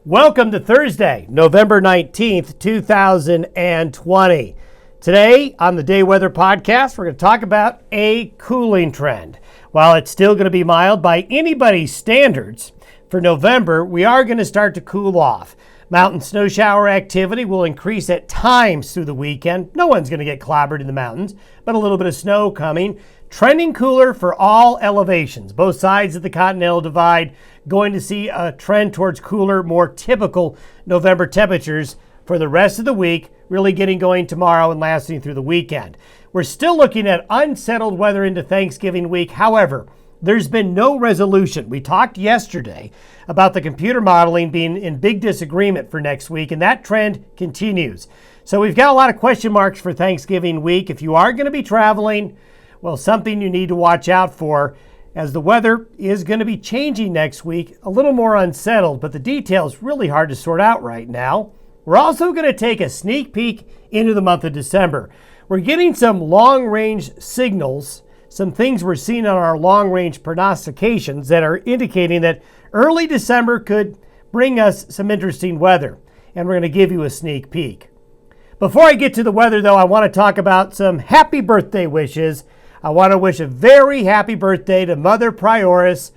Welcome to Thursday, November 19th, 2020. Today on the Day Weather Podcast, we're going to talk about a cooling trend. While it's still going to be mild by anybody's standards, for November, we are going to start to cool off. Mountain snow shower activity will increase at times through the weekend. No one's going to get clobbered in the mountains, but a little bit of snow coming. Trending cooler for all elevations. Both sides of the Continental Divide going to see a trend towards cooler, more typical November temperatures for the rest of the week, really getting going tomorrow and lasting through the weekend. We're still looking at unsettled weather into Thanksgiving week. However, there's been no resolution. We talked yesterday about the computer modeling being in big disagreement for next week, and that trend continues. So we've got a lot of question marks for Thanksgiving week. If you are going to be traveling, well, something you need to watch out for, as the weather is going to be changing next week, a little more unsettled, but the details really hard to sort out right now. We're also going to take a sneak peek into the month of December. We're getting some long-range signals, some things we're seeing on our long-range prognostications that are indicating that early December could bring us some interesting weather, and we're going to give you a sneak peek. Before I get to the weather, though, I want to talk about some happy birthday wishes. I want to wish a very happy birthday to Mother Prioris,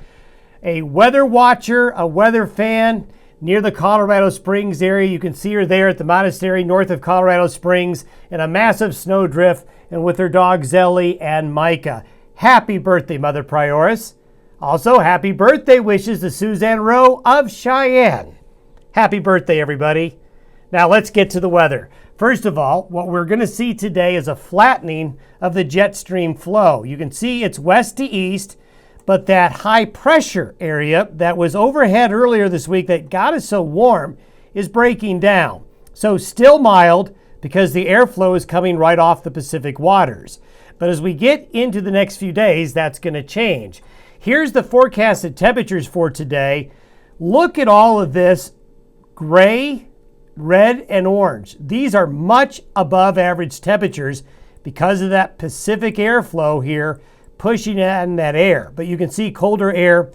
a weather watcher, a weather fan near the Colorado Springs area. You can see her there at the monastery north of Colorado Springs in a massive snowdrift and with her dog Zelly and Micah. Happy birthday, Mother Prioris. Also, happy birthday wishes to Suzanne Rowe of Cheyenne. Happy birthday, everybody. Now let's get to the weather. First of all, what we're going to see today is a flattening of the jet stream flow. You can see it's west to east, but that high pressure area that was overhead earlier this week that got us so warm is breaking down. So still mild because the airflow is coming right off the Pacific waters. But as we get into the next few days, that's going to change. Here's the forecasted temperatures for today. Look at all of this gray, red, and orange. These are much above average temperatures because of that Pacific airflow here pushing in that air. But you can see colder air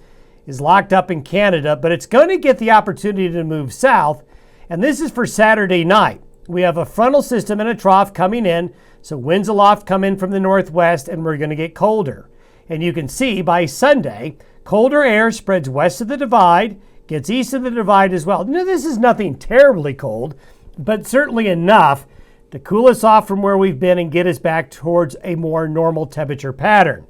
is locked up in Canada, but it's going to get the opportunity to move south. And this is for Saturday night. We have a frontal system and a trough coming in, so winds aloft come in from the northwest, and we're going to get colder. And you can see by Sunday, colder air spreads west of the divide, gets east of the divide as well. Now, this is nothing terribly cold, but certainly enough to cool us off from where we've been and get us back towards a more normal temperature pattern.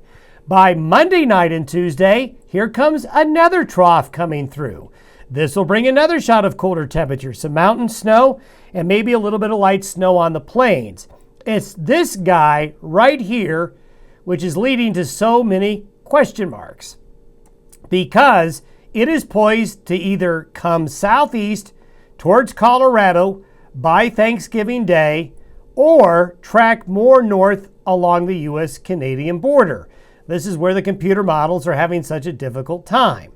By Monday night and Tuesday, here comes another trough coming through. This will bring another shot of colder temperatures, some mountain snow, and maybe a little bit of light snow on the plains. It's this guy right here which is leading to so many question marks, because it is poised to either come southeast towards Colorado by Thanksgiving Day or track more north along the U.S.-Canadian border. This is where the computer models are having such a difficult time.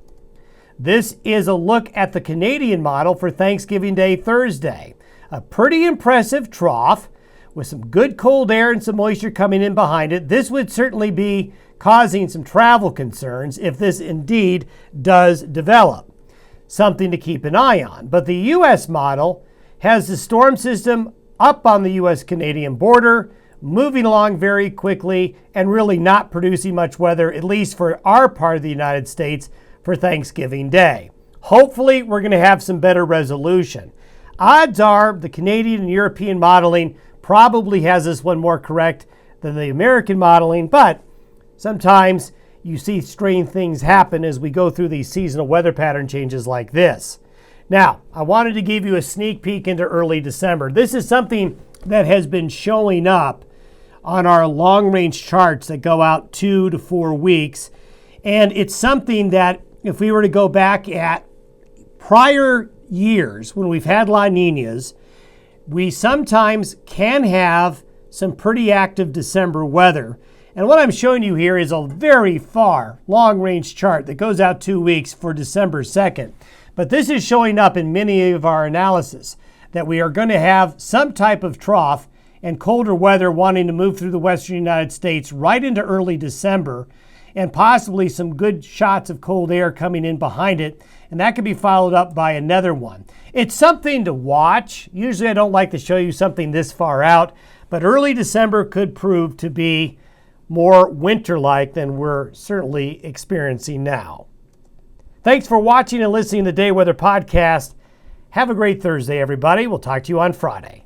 This is a look at the Canadian model for Thanksgiving Day Thursday. A pretty impressive trough with some good cold air and some moisture coming in behind it. This would certainly be causing some travel concerns if this indeed does develop. Something to keep an eye on. But the U.S. model has the storm system up on the U.S.-Canadian border, moving along very quickly and really not producing much weather, at least for our part of the United States, for Thanksgiving Day. Hopefully, we're going to have some better resolution. Odds are the Canadian and European modeling probably has this one more correct than the American modeling, but sometimes you see strange things happen as we go through these seasonal weather pattern changes like this. Now, I wanted to give you a sneak peek into early December. This is something that has been showing up on our long-range charts that go out 2 to 4 weeks. And it's something that if we were to go back at prior years when we've had La Niñas, we sometimes can have some pretty active December weather. And what I'm showing you here is a very far long-range chart that goes out 2 weeks for December 2nd. But this is showing up in many of our analysis that we are going to have some type of trough and colder weather wanting to move through the western United States right into early December. and possibly some good shots of cold air coming in behind it, and that could be followed up by another one. It's something to watch. Usually I don't like to show you something this far out, but early December could prove to be more winter-like than we're certainly experiencing now. Thanks for watching and listening to the Day Weather Podcast. Have a great Thursday, everybody. We'll talk to you on Friday.